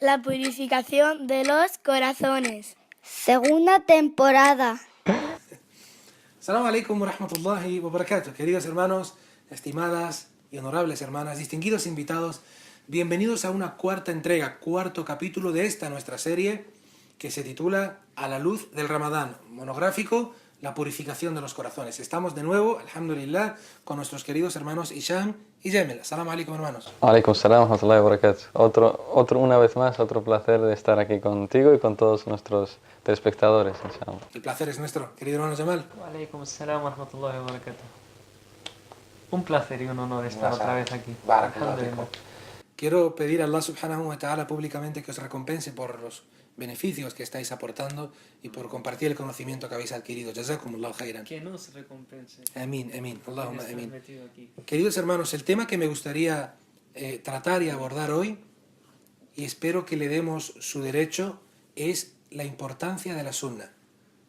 La purificación de los corazones. Segunda temporada. Assalamu alaikum wa rahmatullahi wa barakatuh. Queridos hermanos, estimadas y honorables hermanas, distinguidos invitados, bienvenidos a una cuarta entrega, cuarto capítulo de esta nuestra serie que se titula A la luz del Ramadán, monográfico, la purificación de los corazones. Estamos de nuevo, alhamdulillah, con nuestros queridos hermanos Hisham y Yemel. Assalamu alaikum, hermanos. Alaikum salam wa rahmatullahi wa barakatuh. Una vez más, otro placer de estar aquí contigo y con todos nuestros telespectadores, inshallah. El placer es nuestro, querido hermano Jamal. Alaikum salam wa rahmatullahi wa barakatuh. Un placer y un honor estar otra vez aquí. Alhamdulillah. Quiero pedir a Allah subhanahu wa ta'ala públicamente que os recompense por los beneficios que estáis aportando y por compartir el conocimiento que habéis adquirido. Jazakumullahu khairan. Que nos recompense. Amén, amén. Allahumma Estar amén. metido aquí. Queridos hermanos, el tema que me gustaría tratar y abordar hoy, y espero que le demos su derecho, es la importancia de la sunna.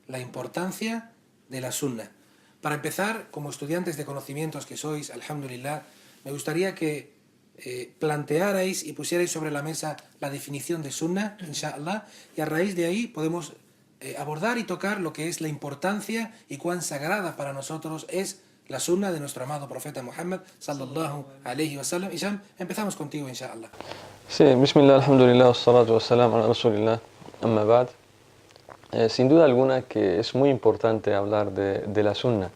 La importancia de la sunna. Para empezar, como estudiantes de conocimientos que sois, alhamdulillah, me gustaría que plantearais y pusierais sobre la mesa la definición de sunna, inshallah, y a raíz de ahí podemos abordar y tocar lo que es la importancia y cuán sagrada para nosotros es la sunna de nuestro amado profeta Muhammad sallallahu alayhi wa sallam. Hisham, empezamos contigo, inshallah. Sí, bismillah, alhamdulillah, wassalatu wassalam ala rasulillah, amma ba'd. Sin duda alguna que es muy importante hablar de la sunna,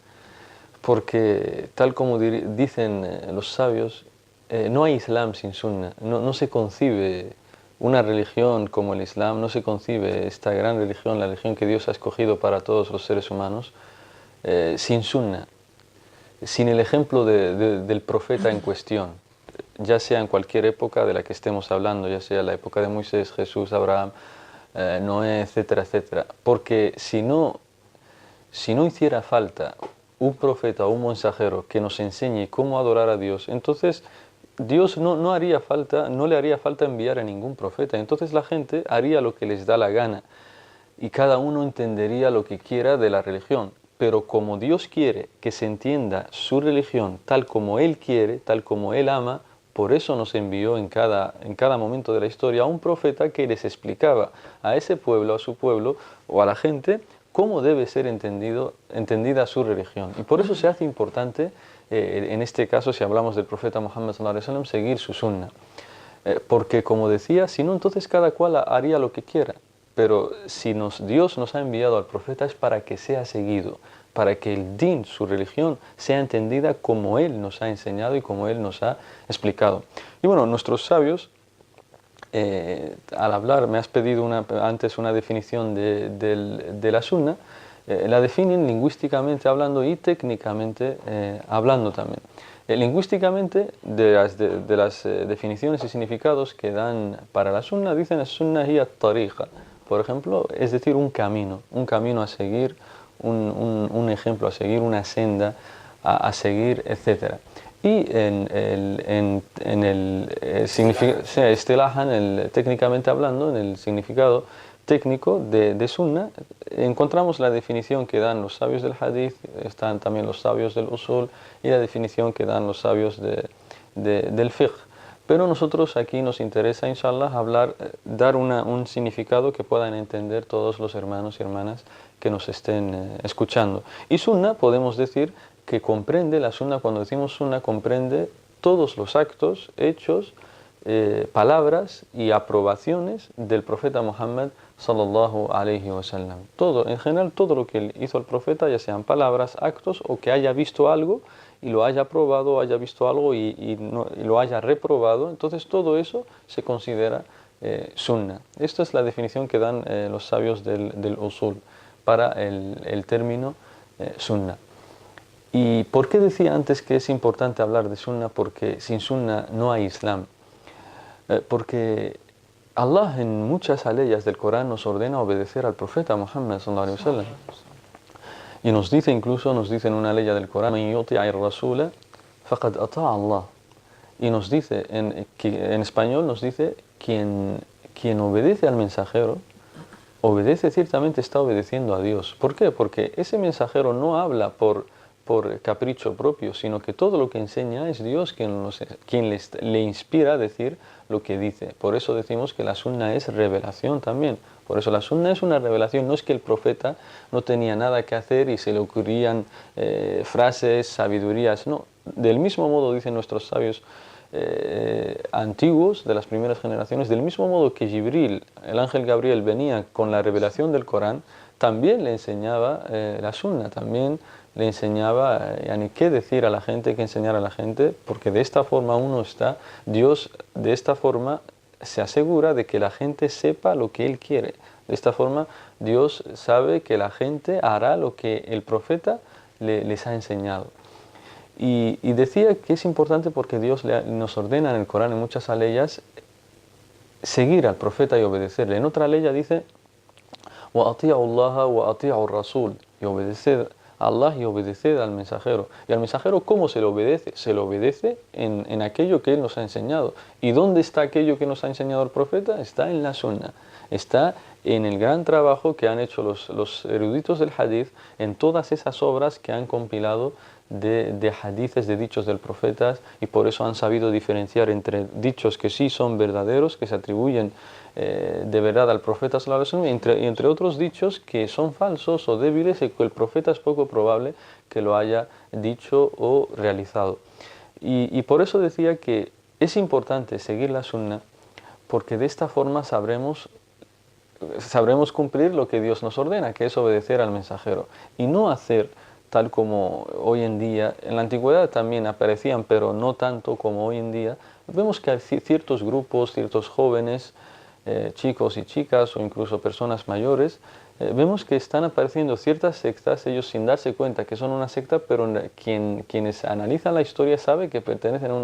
porque tal como dicen los sabios, no hay Islam sin sunna, no se concibe una religión como el Islam, no se concibe esta gran religión, la religión que Dios ha escogido para todos los seres humanos, sin sunna, sin el ejemplo del profeta en cuestión, ya sea en cualquier época de la que estemos hablando, ya sea la época de Moisés, Jesús, Abraham, Noé, etcétera, etcétera. Porque si no hiciera falta un profeta o un mensajero que nos enseñe cómo adorar a Dios, entonces Dios no le haría falta enviar a ningún profeta. Entonces la gente haría lo que les da la gana y cada uno entendería lo que quiera de la religión. Pero como Dios quiere que se entienda su religión tal como Él quiere, tal como Él ama, por eso nos envió en cada momento de la historia a un profeta que les explicaba a ese pueblo, a su pueblo o a la gente cómo debe ser entendida su religión. Y por eso se hace importante, en este caso, si hablamos del profeta Muhammad sallallahu alaihi wasallam, seguir su sunna. Porque, como decía, si no, entonces cada cual haría lo que quiera. Pero si Dios nos ha enviado al profeta es para que sea seguido, para que el din, su religión, sea entendida como Él nos ha enseñado y como Él nos ha explicado. Y bueno, nuestros sabios, al hablar, me has pedido antes una definición de la sunna, la definen lingüísticamente hablando y técnicamente hablando también. Lingüísticamente, de las definiciones y significados que dan para la sunna, dicen sunna hiya tariqa, por ejemplo, es decir, un camino a seguir, un ejemplo a seguir, una senda a seguir, etc. Y técnicamente hablando, en el significado técnico de sunna, encontramos la definición que dan los sabios del hadith, están también los sabios del usul y la definición que dan los sabios del fiqh. Pero nosotros aquí nos interesa, inshallah, dar un significado que puedan entender todos los hermanos y hermanas que nos estén escuchando. Y sunna, podemos decir que comprende, la sunna, cuando decimos sunna, comprende todos los actos, hechos, palabras y aprobaciones del profeta Muhammad sallallahu alaihi wasallam. Todo, en general, todo lo que hizo el profeta, ya sean palabras, actos o que haya visto algo y lo haya probado, haya visto algo y lo haya reprobado, entonces todo eso se considera sunna. Esta es la definición que dan los sabios del usul para el término sunna. ¿Y por qué decía antes que es importante hablar de sunna? Porque sin sunna no hay Islam. Porque Allah en muchas aleyas del Corán nos ordena obedecer al profeta Muhammad sallallahu alaihi wasallam. Y nos dice en una ley del Corán, "Man yuti'i ar-rasula faqad ata'a Allah". Y nos dice, en español nos dice, quien obedece al mensajero, ciertamente está obedeciendo a Dios. ¿Por qué? Porque ese mensajero no habla por por capricho propio, sino que todo lo que enseña es Dios quien le inspira a decir lo que dice. Por eso decimos que la sunna es revelación también. Por eso la sunna es una revelación, no es que el profeta no tenía nada que hacer y se le ocurrían frases, sabidurías, no. Del mismo modo dicen nuestros sabios antiguos, de las primeras generaciones, del mismo modo que Jibril, el ángel Gabriel, venía con la revelación del Corán, también le enseñaba la sunna, también le enseñaba qué decir a la gente, qué enseñar a la gente, porque de esta forma Dios de esta forma se asegura de que la gente sepa lo que Él quiere. De esta forma Dios sabe que la gente hará lo que el profeta les ha enseñado. Y decía que es importante porque Dios nos ordena en el Corán, en muchas aleyas, seguir al profeta y obedecerle. En otra aleya dice وَأَطِيعُوا اللَّهَ وَأَطِيعُوا الرَّسُولَ, y obedeced a Allah y obedeced al mensajero. Y al mensajero, ¿cómo se le obedece? Se le obedece en aquello que Él nos ha enseñado. ¿Y dónde está aquello que nos ha enseñado el profeta? Está en la sunna. Está en el gran trabajo que han hecho los eruditos del hadith, en todas esas obras que han compilado de hadithes, de dichos del profeta, y por eso han sabido diferenciar entre dichos que sí son verdaderos, que se atribuyen de verdad al profeta sallallahu alaihi wasallam, y entre otros dichos que son falsos o débiles y que el profeta es poco probable que lo haya dicho o realizado. Y por eso decía que es importante seguir la sunna, porque de esta forma sabremos cumplir lo que Dios nos ordena, que es obedecer al mensajero, y no hacer tal como hoy en día. En la antigüedad también aparecían, pero no tanto como hoy en día. Vemos que hay ciertos grupos, ciertos jóvenes, chicos y chicas o incluso personas mayores, vemos que están apareciendo ciertas sectas, ellos sin darse cuenta que son una secta, pero quienes analizan la historia saben que pertenecen a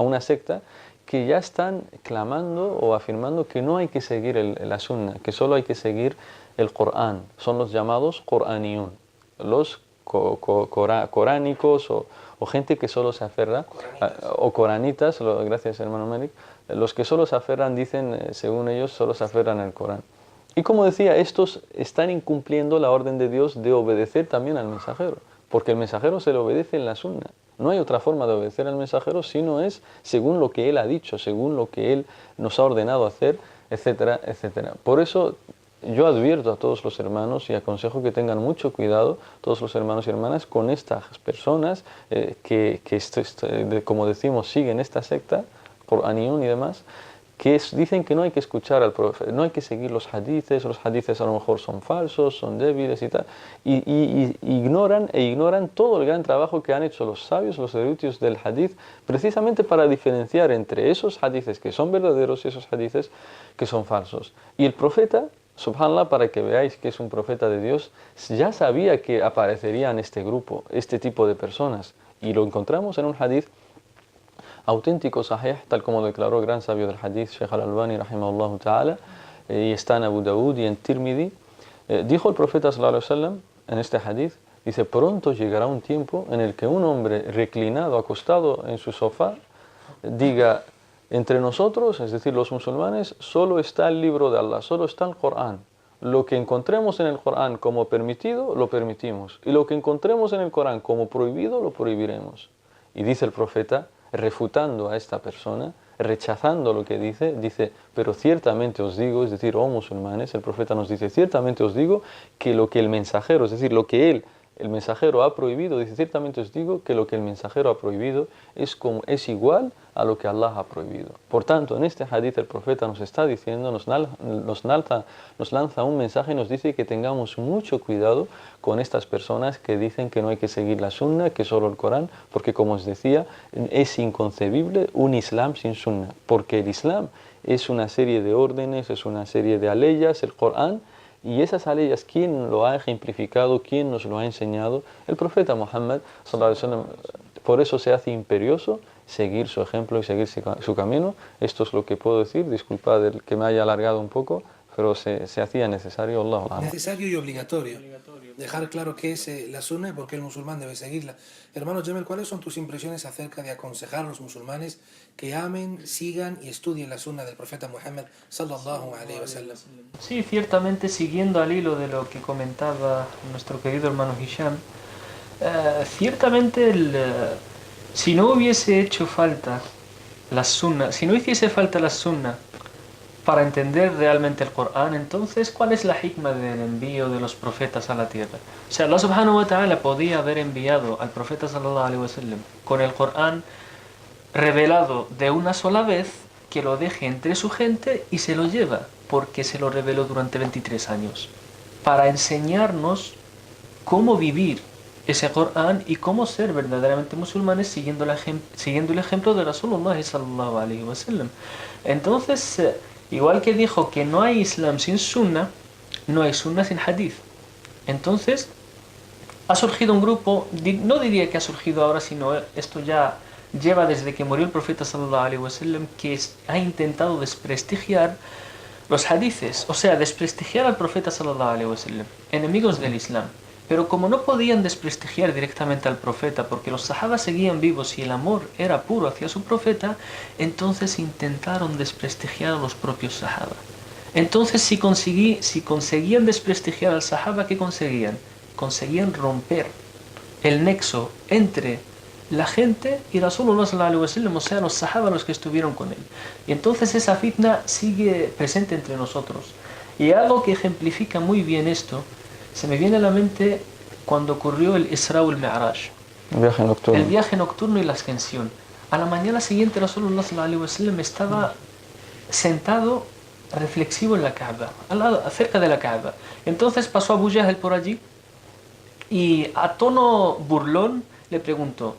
una secta que ya están clamando o afirmando que no hay que seguir la sunna, que solo hay que seguir el Corán. Son los llamados Qoraniyun, los coránicos o gente que solo se aferra, o coranitas, gracias hermano Malik, los que solo se aferran, dicen, según ellos, solo se aferran al Corán. Y como decía, estos están incumpliendo la orden de Dios de obedecer también al mensajero, porque el mensajero se le obedece en la sunna. No hay otra forma de obedecer al mensajero si no es según lo que él ha dicho, según lo que él nos ha ordenado hacer, etcétera, etcétera. Por eso yo advierto a todos los hermanos y aconsejo que tengan mucho cuidado, todos los hermanos y hermanas, con estas personas que como decimos, siguen esta secta, Qoraniyun y demás, que dicen que no hay que escuchar al profeta, no hay que seguir los hadithes a lo mejor son falsos, son débiles y tal, y ignoran todo el gran trabajo que han hecho los sabios, los eruditos del hadith, precisamente para diferenciar entre esos hadithes que son verdaderos y esos hadithes que son falsos. Y el profeta, subhanallah, para que veáis que es un profeta de Dios, ya sabía que aparecerían este grupo, este tipo de personas, y lo encontramos en un hadith auténtico, sahih, tal como declaró el gran sabio del hadith, Sheikh al-Albani, rahimahullah ta'ala, y está en Abu Dawud y en Tirmidhi. Dijo el profeta sallallahu alaihi wasallam en este hadith, dice, pronto llegará un tiempo en el que un hombre reclinado, acostado en su sofá, diga, entre nosotros, es decir, los musulmanes, solo está el libro de Allah, solo está el Corán. Lo que encontremos en el Corán como permitido, lo permitimos. Y lo que encontremos en el Corán como prohibido, lo prohibiremos. Y dice el profeta, refutando a esta persona, rechazando lo que dice, pero ciertamente os digo, es decir, oh musulmanes, el profeta nos dice, ciertamente os digo que lo que el mensajero, es decir, lo que el mensajero ha prohibido, dice, ciertamente os digo que lo que el mensajero ha prohibido es igual a lo que Allah ha prohibido. Por tanto, en este hadith el profeta nos está diciendo, nos lanza un mensaje y nos dice que tengamos mucho cuidado con estas personas que dicen que no hay que seguir la sunna, que solo el Corán, porque como os decía, es inconcebible un Islam sin sunna, porque el Islam es una serie de órdenes, es una serie de aleyas, el Corán. Y esas aleyas, ¿quién lo ha ejemplificado? ¿Quién nos lo ha enseñado? El profeta Muhammad sallallahu alaihi wasallam. Por eso se hace imperioso seguir su ejemplo y seguir su camino. Esto es lo que puedo decir. Disculpad que me haya alargado un poco, pero se hacía necesario. Allah. Necesario y obligatorio. Dejar claro qué es la sunna y por qué el musulmán debe seguirla. Hermano Jamel, ¿cuáles son tus impresiones acerca de aconsejar a los musulmanes que amen, sigan y estudien la sunna del profeta Muhammad sallallahu alaihi wasallam? Sí, ciertamente siguiendo al hilo de lo que comentaba nuestro querido hermano Hisham, Ciertamente si no hubiese hecho falta la sunna, si no hiciese falta la sunna para entender realmente el Corán, entonces, ¿cuál es la hikma del envío de los profetas a la tierra? O sea, Allah subhanahu wa ta'ala podía haber enviado al profeta sallallahu alaihi wasallam con el Corán revelado de una sola vez, que lo deje entre su gente y se lo lleva, porque se lo reveló durante 23 años, para enseñarnos cómo vivir ese Corán y cómo ser verdaderamente musulmanes siguiendo el ejemplo de Rasulullah sallallahu alaihi wasallam. Entonces, igual que dijo que no hay Islam sin Sunna, no hay Sunna sin Hadith. Entonces, ha surgido un grupo, no diría que ha surgido ahora, sino esto ya lleva desde que murió el profeta sallallahu alaihi wasallam, que ha intentado desprestigiar los hadices, o sea, desprestigiar al profeta sallallahu alaihi wasallam, enemigos del Islam. Pero como no podían desprestigiar directamente al profeta, porque los sahabas seguían vivos y el amor era puro hacia su profeta, entonces intentaron desprestigiar a los propios sahabas. Entonces, si conseguían desprestigiar al sahaba, ¿qué conseguían? Conseguían romper el nexo entre la gente y Rasulullah sallallahu alaihi wasallam, o sea, los sahabas, los que estuvieron con él. Y entonces esa fitna sigue presente entre nosotros. Y algo que ejemplifica muy bien esto, se me viene a la mente cuando ocurrió el Isra wal Mi'raj, el viaje nocturno y la ascensión. A la mañana siguiente Rasulullah sallallahu alaihi wasallam estaba sentado reflexivo en la Kaaba, cerca de la Kaaba. Entonces pasó Abu Jahl por allí y a tono burlón le preguntó: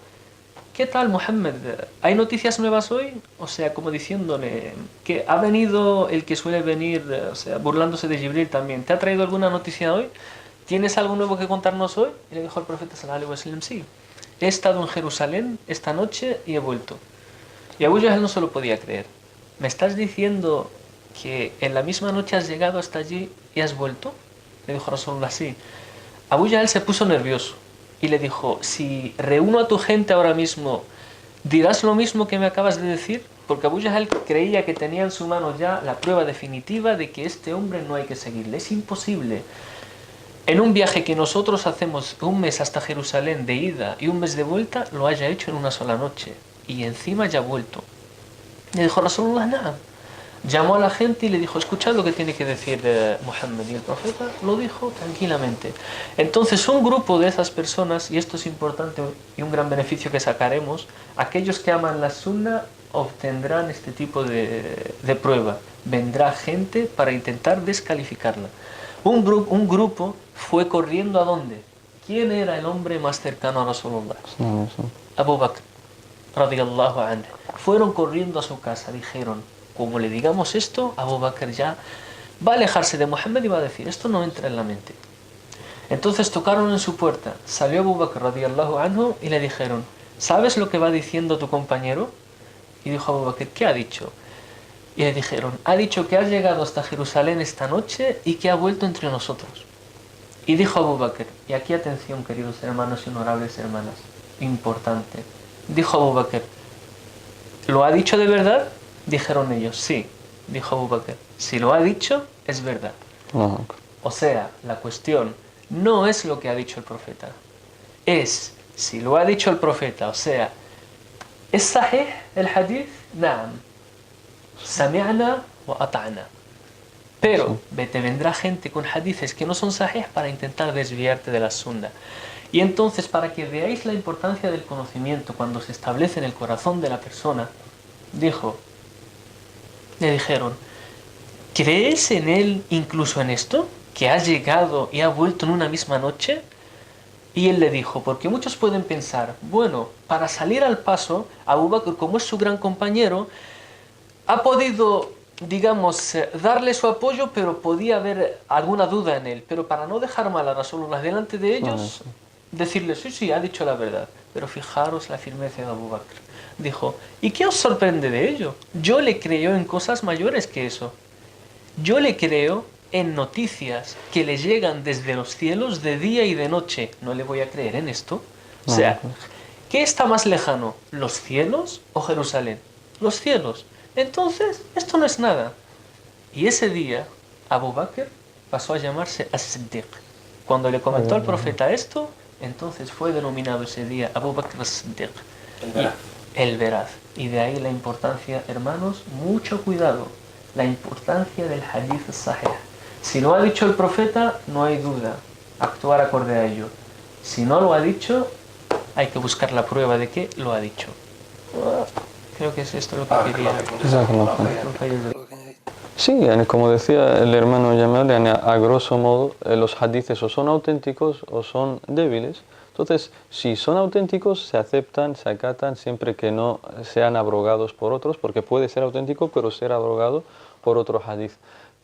¿qué tal, Muhammad? ¿Hay noticias nuevas hoy? O sea, como diciéndole que ha venido el que suele venir, o sea, burlándose de Jibril también. ¿Te ha traído alguna noticia hoy? ¿Tienes algo nuevo que contarnos hoy? Y le dijo el profeta sallallahu alaihi wasallam: sí, he estado en Jerusalén esta noche y he vuelto. Y Abu Jahl no se lo podía creer. ¿Me estás diciendo que en la misma noche has llegado hasta allí y has vuelto? Le dijo Rasulullah: sí. Abu Jahl se puso nervioso y le dijo: si reúno a tu gente ahora mismo, ¿dirás lo mismo que me acabas de decir? Porque Abu Jahl creía que tenía en su mano ya la prueba definitiva de que este hombre no hay que seguirle. Es imposible. En un viaje que nosotros hacemos un mes hasta Jerusalén de ida y un mes de vuelta, lo haya hecho en una sola noche. Y encima ya ha vuelto. Le dijo Rasulullah: nada. Llamó a la gente y le dijo: escuchad lo que tiene que decir Muhammad. Y el profeta lo dijo tranquilamente. Entonces, un grupo de esas personas, y esto es importante y un gran beneficio que sacaremos, aquellos que aman la sunna obtendrán este tipo de prueba. Vendrá gente para intentar descalificarla. Un grupo fue corriendo ¿a dónde? ¿Quién era el hombre más cercano a Rasulullah? Abu Bakr radiyallahu anhu. Fueron corriendo a su casa, dijeron: como le digamos esto, Abu Bakr ya va a alejarse de Muhammad y va a decir: esto no entra en la mente. Entonces tocaron en su puerta, salió Abu Bakr radiyallahu anhu y le dijeron: ¿sabes lo que va diciendo tu compañero? Y dijo Abu Bakr: ¿qué ha dicho? Y le dijeron: ha dicho que has llegado hasta Jerusalén esta noche y que ha vuelto entre nosotros. Y dijo Abu Bakr, y aquí atención, queridos hermanos y honorables hermanas, importante. Dijo Abu Bakr: ¿lo ha dicho de verdad? Dijeron ellos: sí. Dijo Abu Bakr: si lo ha dicho, es verdad. O sea, la cuestión no es lo que ha dicho el profeta, es si lo ha dicho el profeta. O sea, ¿es sahih el hadith? Naam. Sami'na wa ata'na. Pero te vendrá gente con hadices que no son sahih para intentar desviarte de la sunna. Y entonces, para que veáis la importancia del conocimiento cuando se establece en el corazón de la persona, le dijeron: ¿crees en él incluso en esto? ¿Que ha llegado y ha vuelto en una misma noche? Y él le dijo, porque muchos pueden pensar, bueno, para salir al paso, Abu Bakr, como es su gran compañero, ha podido, digamos, darle su apoyo, pero podía haber alguna duda en él. Pero para no dejar mal a Rasulullah delante de ellos, decirle: sí, sí, ha dicho la verdad. Pero fijaros la firmeza de Abu Bakr. Dijo: ¿y qué os sorprende de ello? Yo le creo en cosas mayores que eso. Yo le creo en noticias que le llegan desde los cielos de día y de noche. ¿No le voy a creer en esto? O sea, ¿qué está más lejano? ¿Los cielos o Jerusalén? Los cielos. Entonces, esto no es nada. Y ese día, Abu Bakr pasó a llamarse As-Siddiq. Cuando le comentó al profeta esto, Entonces fue denominado ese día Abu Bakr as-Siddiq, El veraz. el veraz. Y de ahí la importancia, hermanos, mucho cuidado, la importancia del hadith sahih. Si lo ha dicho el profeta, no hay duda, actuar acorde a ello. Si no lo ha dicho, hay que buscar la prueba de que lo ha dicho. Creo que es esto lo que quería. Sí, como decía el hermano Yamal, a grosso modo los hadices o son auténticos o son débiles. Entonces, si son auténticos, se aceptan, se acatan siempre que no sean abrogados por otros, porque puede ser auténtico pero ser abrogado por otro hadith.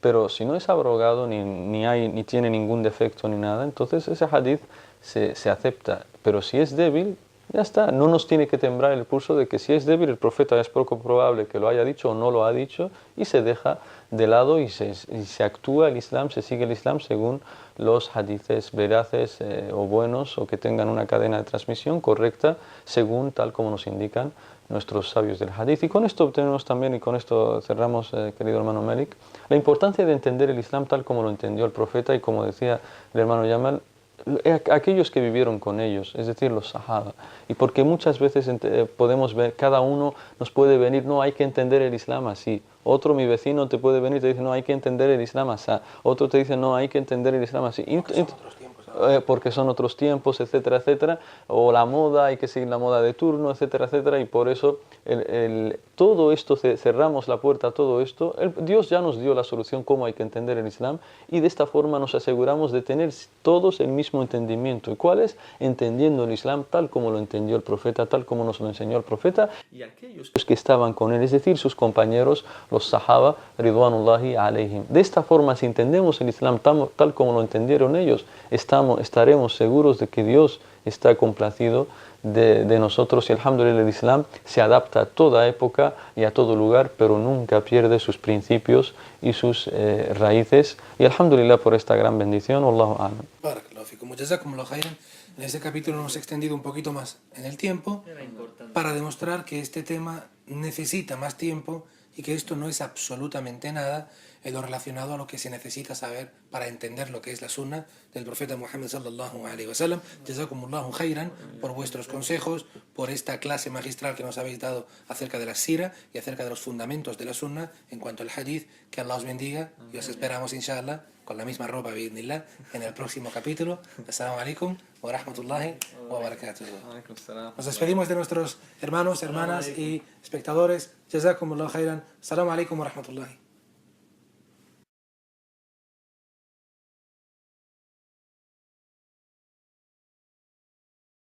Pero si no es abrogado, ni tiene ningún defecto ni nada, entonces ese hadith se acepta. Pero si es débil, ya está, no nos tiene que temblar el pulso de que si es débil el profeta es poco probable que lo haya dicho o no lo ha dicho, y se deja de lado y se actúa el Islam, se sigue el Islam según los hadices veraces o buenos, o que tengan una cadena de transmisión correcta según tal como nos indican nuestros sabios del hadith. Y con esto obtenemos también, y con esto cerramos, querido hermano Malik, la importancia de entender el Islam tal como lo entendió el profeta, y como decía el hermano Yamal, aquellos que vivieron con ellos, es decir, los sahaba. Y porque muchas veces podemos ver, cada uno nos puede venir, no, hay que entender el Islam así. Otro, mi vecino, te puede venir y te dice, no, hay que entender el Islam así. Otro te dice, no, hay que entender el Islam así. Porque son otros tiempos, etcétera, etcétera. O la moda, hay que seguir la moda de turno, etcétera, etcétera. Y por eso todo esto, cerramos la puerta a todo esto. Dios ya nos dio la solución cómo hay que entender el Islam, y de esta forma nos aseguramos de tener todos el mismo entendimiento. ¿Y cuál es? Entendiendo el Islam tal como lo entendió el profeta, tal como nos lo enseñó el profeta y aquellos que estaban con él, es decir, sus compañeros, los sahaba, ridwanullahi alayhim. De esta forma, si entendemos el Islam tal como lo entendieron ellos, estaremos seguros de que Dios está complacido de nosotros, y alhamdulillah el Islam se adapta a toda época y a todo lugar, pero nunca pierde sus principios y sus raíces, y alhamdulillah por esta gran bendición. Wallahu a'lam. Barakallahu fikum. Jazakumullahu khairan. En este capítulo nos hemos extendido un poquito más en el tiempo para demostrar que este tema necesita más tiempo y que esto no es absolutamente nada en lo relacionado a lo que se necesita saber para entender lo que es la sunna del profeta Muhammad sallallahu alaihi wasallam. Jazakumullahu khairan por vuestros consejos, por esta clase magistral que nos habéis dado acerca de la sira y acerca de los fundamentos de la sunna en cuanto al hadith. Que Allah os bendiga y os esperamos inshallah con la misma ropa bi'idhnillah en el próximo capítulo. Assalamu alaikum wa rahmatullahi wa barakatuh. Nos despedimos de nuestros hermanos, hermanas y espectadores. Jazakumullahu khairan. Assalamu alaikum wa rahmatullahi.